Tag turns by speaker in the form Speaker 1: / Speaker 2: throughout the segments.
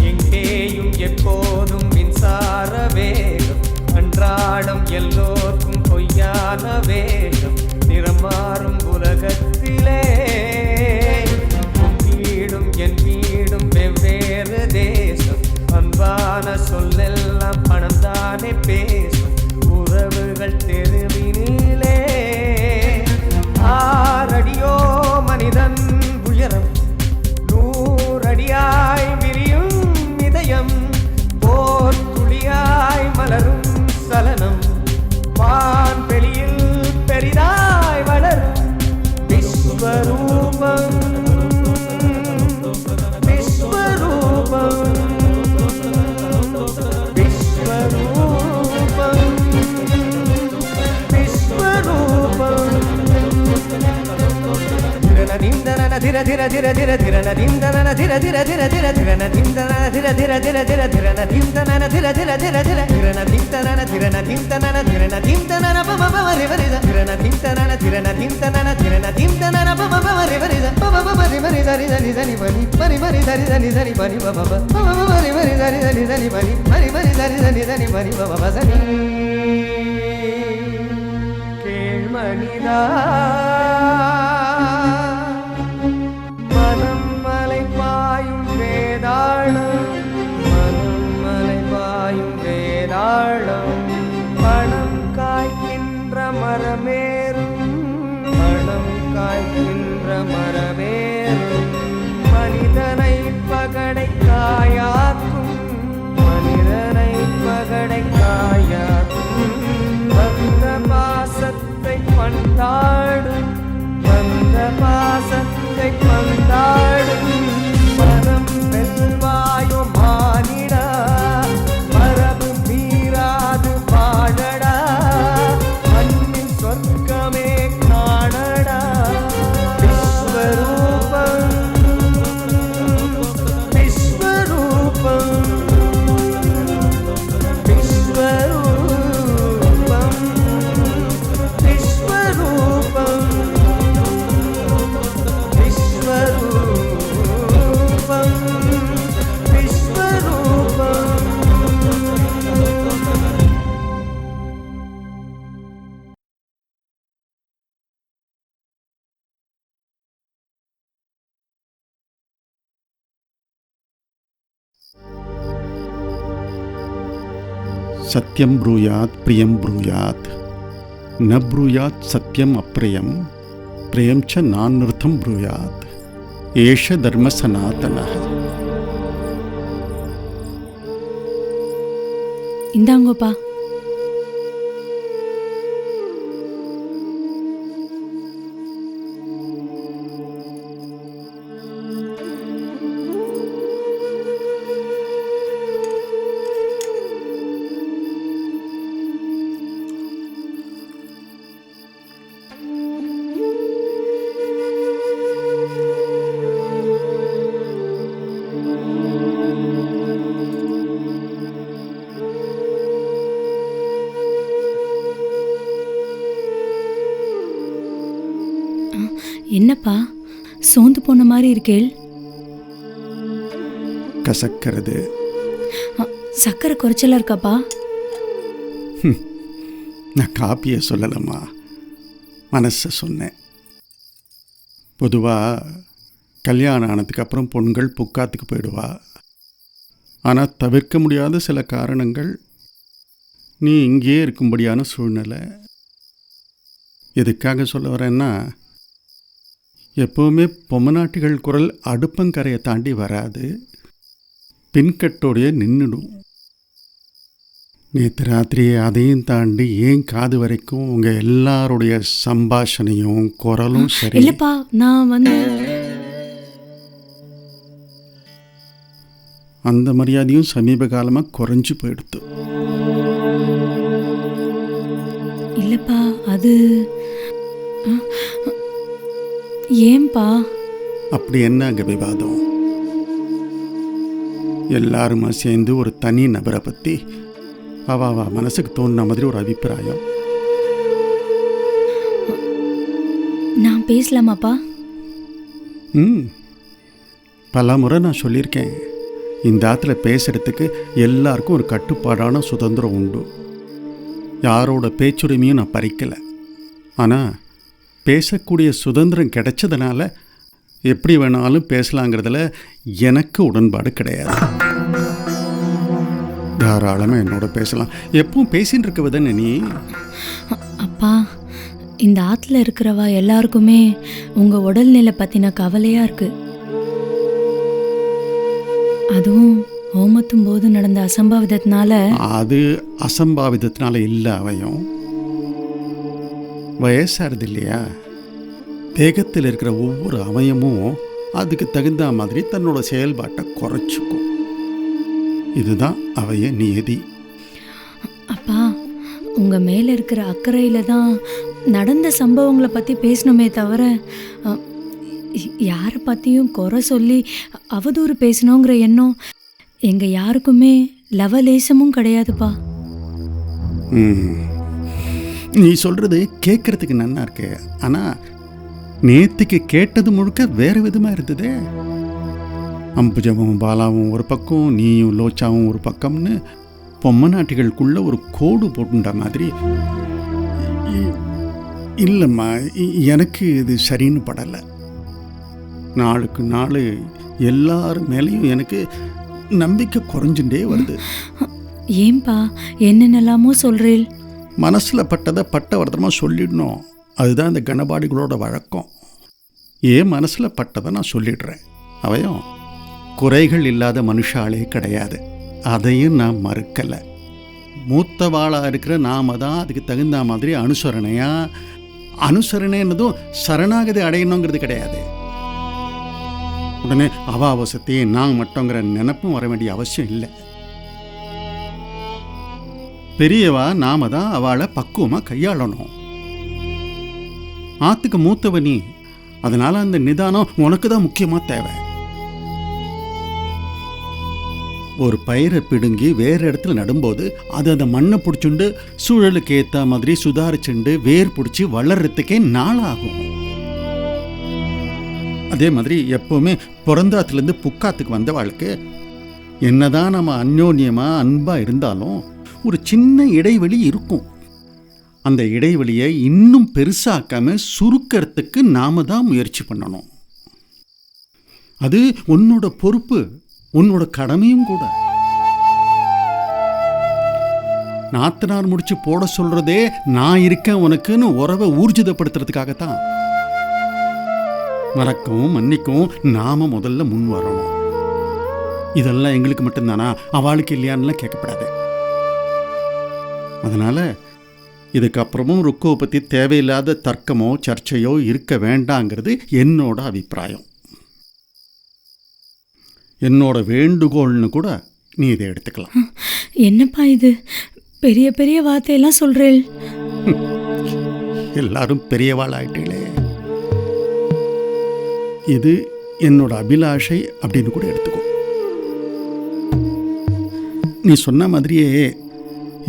Speaker 1: எங்கேயும் எப்போதும் மின்சார வேகம், அன்றாடம் எல்லோர்க்கும் பொய்யான வேகம், நிறம் மாறும் உலகத்திலே உன் வீடும் என் வீடும் வெவ்வேறு தேசம், அன்பான சொல்லெல்லாம் பணம் தானே பேசும், உறவுகள் தெருவினிலே ஆறடியோ மனிதன் உயரம், நூறடியாய் விரியும் இதயம், போர் துளியாய் மலரும் சலனம், வான்வெளியில் பெரிதாய் வளரும் விஸ்வரூபம், விஸ்வரூபம், விஸ்வரூபம், விஸ்வரூபம். திரநதிந்தன திர திர திர திர திரநதிந்தன திர திர திர திர திரநதிந்தன திர திர திர திர திரநதிந்தன திர திர திர திர திரநதிந்தன திரநதிந்தன திரநதிந்தன பமபமரி வரித திரநதிந்தன திரநதிந்தன திரநதிந்தன பமபமரி வரித பமபமரி மரி தரி தரி தரி பனி மரி மரி தரி தரி தரி பனி பமப பமபமரி மரி தரி தரி தரி பனி மரி மரி தரி தரி தரி பனி பமப சனி கேள்மனிதா பணம் காய்க்கின்ற மரமேறும், பணம் காய்க்கின்ற மரமேறும், மனிதனை பகடை காயாக்கும், மனிதனை பகடை காயாக்கும், வந்த பாசத்தை பந்தாடும், வந்த பாசத்தை பந்தாடும், மனம் வெல்வாயோ மானிடா, மரபு மீறாது வாழடா, மண்ணின் சொர்க்கமே காணடா, விஸ்வரூபம், விஸ்வரூபம், விஸ்வரூபம், விஸ்வரூபம், விஸ்வரூபம், விஸ்வரூபம்.
Speaker 2: சத்யம் ப்ரூயாத் பிரியம் ப்ரூயாத் ந ப்ரூயாத் சத்யம் அப்ரியம் பிரியம் ச நான்ருத்தம் ப்ரூயாத் ஏஷ தர்ம சனாதனः.
Speaker 3: இந்தாங்கோப்பா. என்னப்பா சோர்ந்து போன மாதிரி இருக்கேள்?
Speaker 2: கசக்கிறது.
Speaker 3: சக்கரை குறைச்சலா இருக்காப்பா?
Speaker 2: நான் காப்பியை சொல்லலம்மா, மனசை சொன்னேன். பொதுவாக கல்யாணம் ஆனதுக்கு அப்புறம் பொண்கள் புக்காத்துக்கு போயிடுவா. ஆனால் தவிர்க்க முடியாத சில காரணங்கள் நீ இங்கேயே இருக்கும்படியான சூழ்நிலை. எதுக்காக சொல்ல வரேன்னா, எப்போவுமே பொம்மநாட்டிகள் குரல் அடுப்பங்கரையை தாண்டி வராது, பின்கட்டோடைய நின்றுடும். நேற்று ராத்திரி அதையும் தாண்டி ஏன் காது வரைக்கும் உங்கள் எல்லாருடைய சம்பாஷணையும் குரலும் சரி
Speaker 3: இல்லைப்பா. நான்
Speaker 2: அந்த மரியாதையும் சமீப காலமாக குறைஞ்சி போயிடுத்து.
Speaker 3: இல்லைப்பா, அது ஏன்பா?
Speaker 2: அப்படி என்ன அங்கே விவாதம்? எல்லாருமா சேர்ந்து ஒரு தனி நபரை பற்றி அவ மனசுக்கு தோணுன மாதிரி ஒரு அபிப்பிராயம்.
Speaker 3: நான் பேசலாமாப்பா?
Speaker 2: பல முறை நான் சொல்லியிருக்கேன், இந்த ஆற்றுல பேசுகிறதுக்கு எல்லாருக்கும் ஒரு கட்டுப்பாடான சுதந்திரம் உண்டு. யாரோட பேச்சுரிமையும் நான் பறிக்கலை. ஆனால் பேசக்கூடிய சுதந்திரம் கிடைச்சதுனால எப்படி வேணாலும் பேசலாங்கிறதுல எனக்கு உடன்பாடு கிடையாது. தாராளமாக என்னோட பேசலாம், எப்பவும் பேசின்னு இருக்க விதன்னு நீ.
Speaker 3: அப்பா, இந்த ஆற்றுல இருக்கிறவா எல்லாருக்குமே உங்கள் உடல்நிலை பற்றின கவலையாக இருக்கு. அதுவும் ஹோமத்தும் போது நடந்த அசம்பாவிதத்தினால. அது
Speaker 2: அசம்பாவிதத்தினால இல்லை, அவையும் வயசாகிறது இல்லையா, தேகத்தில் இருக்கிற ஒவ்வொரு அவயமும் அதுக்கு தகுந்த மாதிரி தன்னோட செயல்பாட்டை குறைச்சிக்கும். இதுதான் அவைய நியதி.
Speaker 3: அப்பா, உங்கள் மேலே இருக்கிற அக்கறையில் தான் நடந்த சம்பவங்களை பற்றி பேசணுமே தவிர யாரை பற்றியும் குறை சொல்லி அவதூறு பேசணுங்கிற எண்ணம் எங்கள் யாருக்குமே லவலேசமும் கிடையாதுப்பா.
Speaker 2: நீ சொல்கிறது கேட்குறதுக்கு நல்லா இருக்கு, ஆனால் நேற்றுக்கு கேட்டது முழுக்க வேறு விதமாக இருந்ததே. அம்புஜமும் பாலாவும் ஒரு பக்கம், நீயும் லோச்சாவும் ஒரு பக்கம்னு பொம்மை நாட்டிகளுக்குள்ள ஒரு கோடு போட்டுன்ற மாதிரி. இல்லைம்மா, எனக்கு இது சரின்னு படலை. நாளுக்கு நாள் எல்லார் மேலேயும் எனக்கு நம்பிக்கை குறைஞ்சுட்டே வருது.
Speaker 3: ஏன்பா என்னென்னலாமோ சொல்கிறேன்?
Speaker 2: மனசில் பட்டதை பட்டவர்த்தமாக சொல்லிடணும், அதுதான் இந்த கணபாடிகளோட வழக்கம். ஏன் மனசில் பட்டதை நான் சொல்லிடுறேன். அவையும் குறைகள் இல்லாத மனுஷாலே கிடையாது, அதையும் நான் மறுக்கலை. மூத்தவாளாக இருக்கிற நாம தான் அதுக்கு தகுந்த மாதிரி அனுசரணைன்னதும் சரணாகதி அடையணுங்கிறது கிடையாது. உடனே அவசத்தையே நான் மட்டுங்கிற நினைப்பும் வர வேண்டிய அவசியம் இல்லை. பெரியவா நாம தான் அவளை பக்குவமாக கையாளணும். ஆத்துக்கு மூத்தவனி, அதனால அந்த நிதானம் உனக்கு தான் முக்கியமாக தேவை. ஒரு பயிரை பிடுங்கி வேறு இடத்துல நடும்போது அது அந்த மண்ணை பிடிச்சுண்டு சூழலுக்கு ஏற்ற மாதிரி சுதாரிச்சுண்டு வேர் பிடிச்சி வளர்றதுக்கே நாளாகும். அதே மாதிரி எப்போவுமே பிறந்தாத்துலேருந்து புக்காத்துக்கு வந்த வாழ்க்கை என்னதான் நம்ம அந்யோன்யமாக அன்பாக இருந்தாலும் ஒரு சின்ன இடைவெளி இருக்கும். அந்த இடைவெளியை இன்னும் பெருசாக்காம சுருக்கிறதுக்கு நாம தான் முயற்சி பண்ணணும். அது உன்னோட பொறுப்பு, உன்னோட கடமையும் கூட. நாத்தனார் முடிச்சு போட சொல்றதே நான் இருக்கேன் உனக்குன்னு உறவை ஊர்ஜிதப்படுத்துறதுக்காகத்தான். மறக்கவும் மன்னிக்கவும் நாம முதல்ல முன் வரணும். இதெல்லாம் எங்களுக்கு மட்டும்தானா, அவளுக்கு இல்லையான்லாம் கேட்கப்படாது. அதனால இதுக்கப்புறமும் ருக்குவை பற்றி தேவையில்லாத தர்க்கமோ சர்ச்சையோ இருக்க வேண்டாங்கிறது என்னோட அபிப்பிராயம். என்னோட வேண்டுகோள்னு கூட நீ இதை எடுத்துக்கலாம்.
Speaker 3: என்னப்பா இது, பெரிய பெரிய வார்த்தையெல்லாம் சொல்றேன்.
Speaker 2: எல்லாரும் பெரியவாள் ஆயிட்டீங்களே. இது என்னோட அபிலாஷை அப்படின்னு கூட எடுத்துக்கோ. நீ சொன்ன மாதிரியே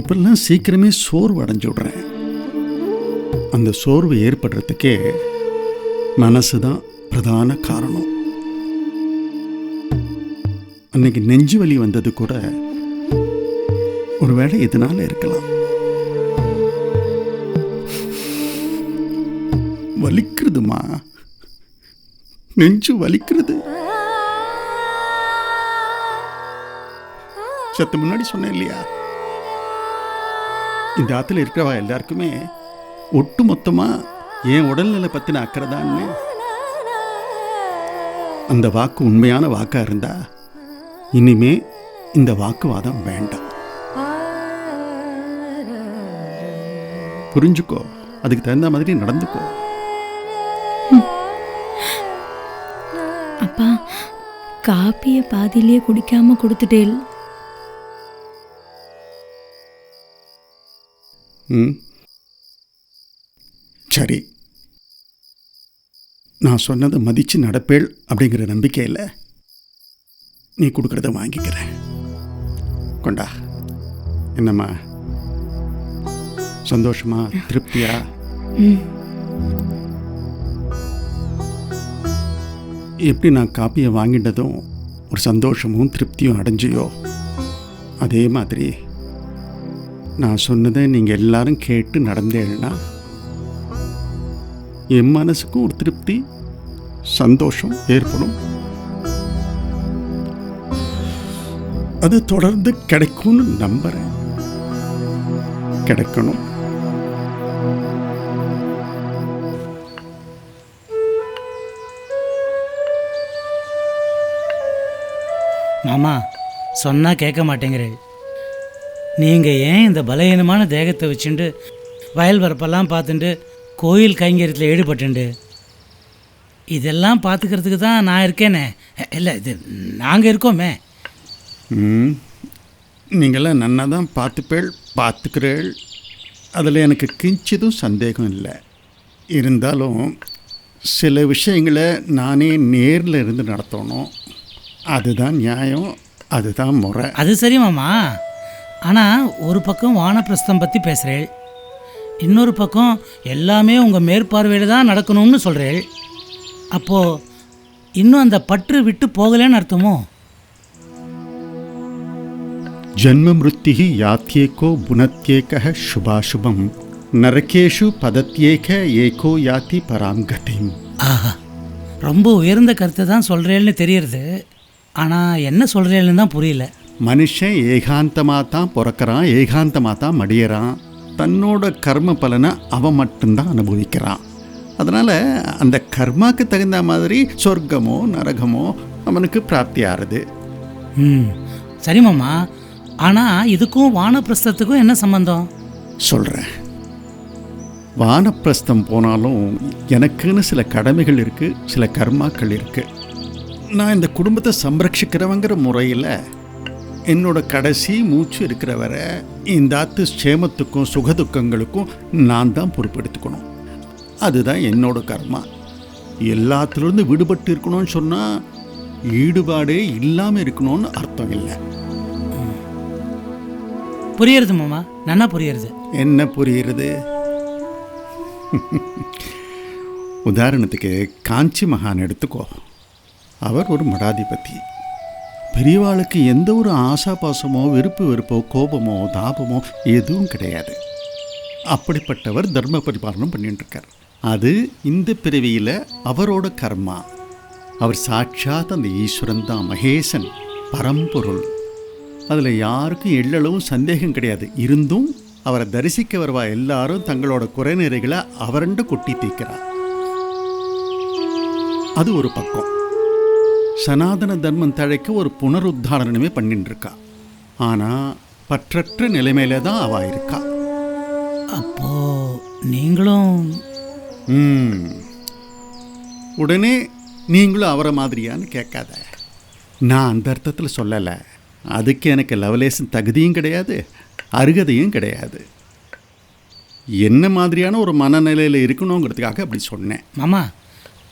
Speaker 2: இப்பெல்லாம் சீக்கிரமே சோர்வு அடைஞ்சு விடுறேன். அந்த சோர்வு ஏற்படுறதுக்கே மனசு தான் பிரதான காரணம். அன்னைக்கு நெஞ்சு வலி வந்தது கூட ஒருவேளை இதனால இருக்கலாம். வலிக்கிறதுமா, நெஞ்சு வலிக்கிறது. சத்து முன்னாடி சொன்னேன் இல்லையா, இந்த ஆற்றுல இருக்கிறவா எல்லாருக்குமே ஒட்டு மொத்தமாக என் உடல்நிலை பற்றின அக்கறை தான்னு. அந்த வாக்கு உண்மையான வாக்காக இருந்தா இனிமே இந்த வாக்குவாதம் வேண்டாம். புரிஞ்சுக்கோ, அதுக்கு தகுந்த மாதிரி நடந்துக்கோ.
Speaker 3: அப்பா, காப்பியை பாதியிலேயே குடிக்காம கொடுத்துட்டேன்.
Speaker 2: சரி, நான் சொன்னதை மதித்து நடப்பேள் அப்படிங்கிற நம்பிக்கை இல்லை. நீ கொடுக்குறத வாங்கிக்கிறேன். கொண்டா. என்னம்மா, சந்தோஷமா, திருப்தியா?
Speaker 3: ம்.
Speaker 2: எப்படி நான் காப்பியை வாங்கிட்டதும் ஒரு சந்தோஷமும் திருப்தியும் அடைஞ்சியோ, அதே மாதிரி நான் சொன்னதை நீங்கள் எல்லாரும் கேட்டு நடந்தேன்னா என் மனசுக்கும் ஒரு திருப்தி, சந்தோஷம் ஏற்படும். அது தொடர்ந்து கிடைக்கும்னு நம்புறேன். கிடைக்கணும்.
Speaker 4: மாமா, சொன்னால் கேட்க மாட்டேங்கிறேன். நீங்கள் ஏன் இந்த பலவீனமான தேகத்தை வச்சுட்டு வயல் வரப்பெல்லாம் பார்த்துட்டு கோயில் கைங்கரியத்தில் ஈடுபட்டுண்டு இதெல்லாம் பார்த்துக்கிறதுக்கு தான் நான் இருக்கேனே. இல்லை, இது நாங்கள் இருக்கோமே.
Speaker 2: நீங்களாம் நன்னா தான் பார்த்துக்கிறேள். அதில் எனக்கு கிஞ்சிதும் சந்தேகம் இல்லை. இருந்தாலும் சில விஷயங்களை நானே நேரில் இருந்து நடத்தணும். அதுதான் நியாயம், அதுதான் முறை.
Speaker 4: அது சரி மாமா. ஆனால் ஒரு பக்கம் வானப்பிரஸ்தம் பற்றி பேசுகிறேள், இன்னொரு பக்கம் எல்லாமே உங்கள் மேற்பார்வையில் தான் நடக்கணும்னு சொல்கிறேள். அப்போது இன்னும் அந்த பற்று விட்டு போகலேன்னு அர்த்தமோ?
Speaker 2: ஜன்ம மிருத்திஹி யாத்யேகோ புனத்யேக சுபாசுபம் நரகேஷு பதத்யேக ஏகோ யாத்தி பராங்கதிம்.
Speaker 4: ஆஹா, ரொம்ப உயர்ந்த கருத்தை தான் சொல்கிறேன்னு தெரியறது. ஆனால் என்ன சொல்கிறேன்னு தான் புரியல.
Speaker 2: மனுஷன் ஏகாந்தமாக தான் பிறக்கிறான், ஏகாந்தமாக தான் மடியறான். தன்னோட கர்ம பலனை அவன் மட்டும்தான் அனுபவிக்கிறான். அதனால் அந்த கர்மாக்கு தகுந்த மாதிரி சொர்க்கமோ நரகமோ அவனுக்கு பிராப்தி ஆறுது.
Speaker 4: சரி மாமா. ஆனால் இதுக்கும் வானப்பிரஸ்தத்துக்கும் என்ன சம்பந்தம்?
Speaker 2: சொல்கிறேன். வானப்பிரஸ்தம் போனாலும் எனக்குன்னு சில கடமைகள் இருக்குது, சில கர்மாக்கள் இருக்குது. நான் இந்த குடும்பத்தை சம்ரட்சிக்கிறவங்கிற முறையில் என்னோட கடைசி மூச்சு இருக்கிற வரை இந்த ஆத்து சேமத்துக்கும் சுகதுக்கங்களுக்கும் நான் தான் பொறுப்பெடுத்துக்கணும். அதுதான் என்னோட கர்மா. எல்லாத்துலேருந்து விடுபட்டு இருக்கணும்னு சொன்னால் ஈடுபாடே இல்லாமல் இருக்கணும்னு அர்த்தம் இல்லை.
Speaker 4: புரியுறது மாமா, நல்லா புரியுறது.
Speaker 2: என்ன புரியுறது? உதாரணத்துக்கு காஞ்சி மகான் எடுத்துக்கோ. அவர் ஒரு மடாதிபதி. பெரியவாளுக்கு எந்த ஒரு ஆசாபாசமோ வெறுப்போ கோபமோ தாபமோ எதுவும் கிடையாது. அப்படிப்பட்டவர் தர்ம பரிபாலனம் பண்ணிட்டு இருக்கார். அது இந்த பிறவியில் அவரோட கர்மா. அவர் சாட்சாத் அந்த ஈஸ்வரன் தான், மகேசன், பரம்பொருள். அதில் யாருக்கும் எள்ளளவும் சந்தேகம் கிடையாது. இருந்தும் அவரை தரிசிக்க வருவா எல்லாரும் தங்களோட குறைநிறைகளை அவரண்ட கொட்டி தீக்கிறார். அது ஒரு பக்கம். சனாதன தர்மம் தழைக்க ஒரு புனருத்தாரணமே பண்ணிட்டு இருக்கா. ஆனால் பற்றற்ற நிலைமையில தான் அவ இருக்கா.
Speaker 4: அப்போ நீங்களும்
Speaker 2: உடனே நீங்களும் அவரை மாதிரியான்னு கேட்காத. நான் அந்த அர்த்தத்தில் சொல்லலை. அதுக்கு எனக்கு லவலேசன் தகுதியும் கிடையாது, அருகதையும் கிடையாது. என்ன மாதிரியான ஒரு மனநிலையில் இருக்கணுங்கிறதுக்காக அப்படி சொன்னேன்.
Speaker 4: மாமா,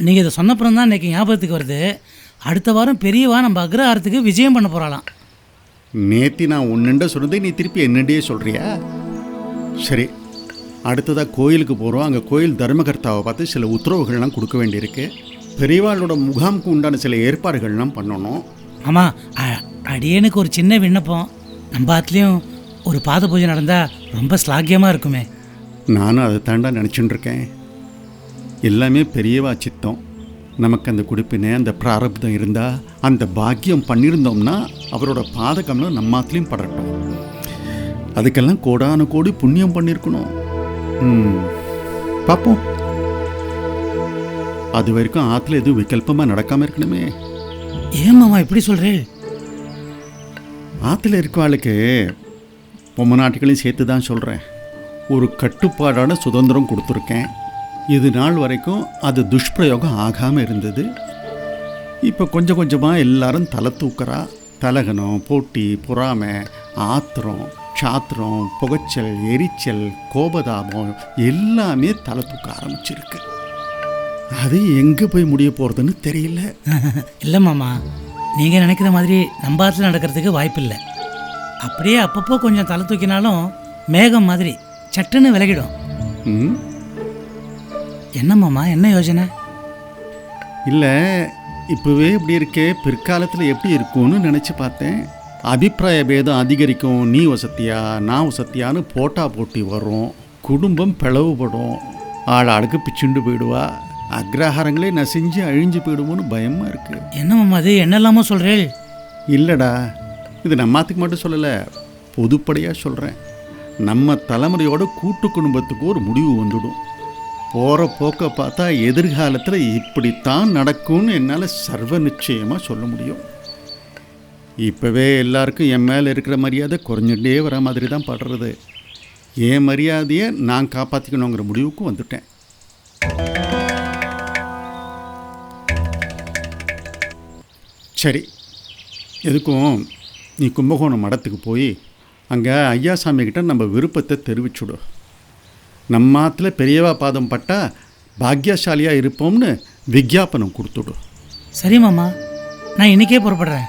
Speaker 4: நீங்கள் இதை சொன்னப்புறம் தான் இன்றைக்கி ஞாபகத்துக்கு வருது. அடுத்த வாரம் பெரியவா நம்ம அக்ரஹாரத்துக்கு விஜயம் பண்ண போகிறாளாம்.
Speaker 2: நேத்தி நான் ஒன்றுண்ட சொன்னதே நீ திருப்பி என்னண்டே சொல்கிறியா? சரி, அடுத்ததாக கோயிலுக்கு போகிறோம். அங்கே கோயில் தர்மகர்த்தாவை பார்த்து சில உத்தரவுகள்லாம் கொடுக்க வேண்டியிருக்கு. பெரியவாளோட முகாமுக்கு உண்டான சில ஏற்பாடுகள்லாம் பண்ணணும்.
Speaker 4: ஆமாம், அடியனுக்கு ஒரு சின்ன விண்ணப்பம். நம்ம ஆத்துலேயும் ஒரு பாத பூஜை நடந்தால் ரொம்ப ஸ்லாக்கியமாக இருக்குமே.
Speaker 2: நானும் அதை தாண்டா நினச்சிட்டு இருக்கேன். எல்லாமே பெரியவா சித்தம். நமக்கு அந்த குடிப்பினை, அந்த பிராரப்தம் இருந்தால், அந்த பாக்கியம் பண்ணியிருந்தோம்னா அவரோட பாதகம்லாம் நம்ம ஆத்துலேயும் படட்டும். அதுக்கெல்லாம் கோடான கோடி புண்ணியம் பண்ணியிருக்கணும். பார்ப்போம். அது வரைக்கும் ஆற்றுல எதுவும் விகல்பமாக நடக்காமல் இருக்கணுமே.
Speaker 4: ஏன் மாமா இப்படி சொல்கிறேன்?
Speaker 2: ஆற்றுல இருக்கவாளுக்கு பொம்மை நாட்டுகளையும் சேர்த்து தான் சொல்கிறேன். ஒரு கட்டுப்பாடான சுதந்திரம் கொடுத்துருக்கேன். இது நாள் வரைக்கும் அது துஷ்பிரயோகம் ஆகாமல் இருந்தது. இப்போ கொஞ்சம் கொஞ்சமாக எல்லாரும் தலை தூக்குறா. தலகனம், போட்டி, பொறாமை, ஆத்திரம், சாத்திரம், புகைச்சல், எரிச்சல், கோபதாபம் எல்லாமே தலை தூக்க ஆரம்பிச்சிருக்கு. அது எங்கே போய் முடிய போகிறதுன்னு தெரியல.
Speaker 4: இல்லை மாமா, நீங்கள் நினைக்கிற மாதிரி நம்ம ஆற்றுல நடக்கிறதுக்கு வாய்ப்பு இல்லை. அப்படியே அப்பப்போ கொஞ்சம் தலை தூக்கினாலும் மேகம் மாதிரி சட்டுன்னு விலகிடும்.
Speaker 2: ம்
Speaker 4: என்ன மாமா, என்ன யோசனை?
Speaker 2: இல்லை, இப்போவே இப்படி இருக்கே, பிற்காலத்தில் எப்படி இருக்கும்னு நினச்சி பார்த்தேன். அபிப்பிராய பேதம் அதிகரிக்கும். நீ வசத்தியா நான் வசத்தியான்னு போட்டி வரும். குடும்பம் பிளவுபடும். ஆளாளுக்கு பிச்சுண்டு போயிடுவா. அக்ரஹாரங்களே நசிஞ்சு அழிஞ்சு போயிடுவோன்னு பயமாக இருக்குது.
Speaker 4: என்ன மாமா அது, என்னெல்லாமோ சொல்கிறேள்?
Speaker 2: இல்லைடா, இது நம்மாத்துக்கு மட்டும் சொல்லலை, பொதுப்படையாக சொல்கிறேன். நம்ம தலைமுறையோட கூட்டு குடும்பத்துக்கு ஒரு முடிவு வந்துடும். போகிற போக்க பார்த்தா எதிர்காலத்தில் இப்படித்தான் நடக்கும்னு என்னால் சர்வ நிச்சயமாக சொல்ல முடியும். இப்போவே எல்லாருக்கும் என் மேலே இருக்கிற மரியாதை குறைஞ்சிட்டே வர மாதிரி தான் படுறது. என் மரியாதையை நான் காப்பாற்றிக்கணுங்கிற முடிவுக்கு வந்துட்டேன். சரி, எதுக்கும் நீ கும்பகோணம் மடத்துக்கு போய் அங்கே ஐயாசாமிக்கிட்ட நம்ம விருப்பத்தை தெரிவிச்சுடு. நம்ம ஆற்றுல பெரியவா பாதம் பட்டால் பாக்யசாலியாக இருப்போம்னு விஜாபனம் கொடுத்துடு.
Speaker 4: சரி மாமா, நான் இன்றைக்கே புறப்படுறேன்.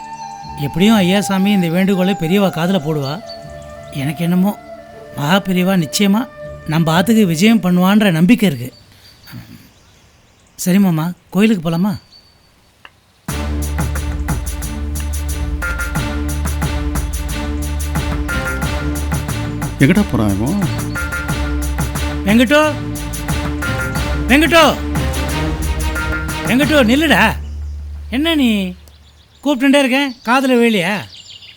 Speaker 4: எப்படியும் ஐயாசாமி இந்த வேண்டுகோளை பெரியவா காதில் போடுவா. எனக்கு என்னமோ மகா பெரியவா நிச்சயமாக நம்ம ஆற்றுக்கு விஜயம் பண்ணுவான்ற நம்பிக்கை இருக்குது. சரி மாமா, கோயிலுக்கு போகலாமா?
Speaker 2: எங்கடா போகிறாங்க?
Speaker 4: வெங்கட்டோ, வெங்கட்டோ, வெங்கட்டோ நில்லுடா. என்ன நீ கூப்பிட்டுட்டே இருக்கேன், காதில் வேலையா?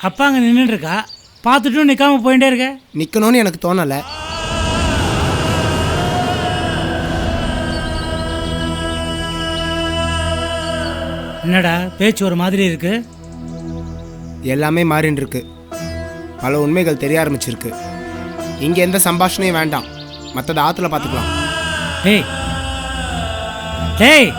Speaker 4: அப்பா அங்கே நின்றுட்டுருக்கா, பார்த்துட்டும் நிற்காம போயிட்டே இருக்க.
Speaker 5: நிற்கணும்னு எனக்கு தோணலை.
Speaker 4: என்னடா பேச்சு ஒரு மாதிரி இருக்கு?
Speaker 5: எல்லாமே மாறின்னு இருக்கு. பல உண்மைகள் தெரிய ஆரம்பிச்சிருக்கு. இங்கே எந்த சம்பாஷணையும் வேண்டாம், மற்றதை ஆற்றுல பார்த்துக்கலாம்.
Speaker 4: டேய் டேய்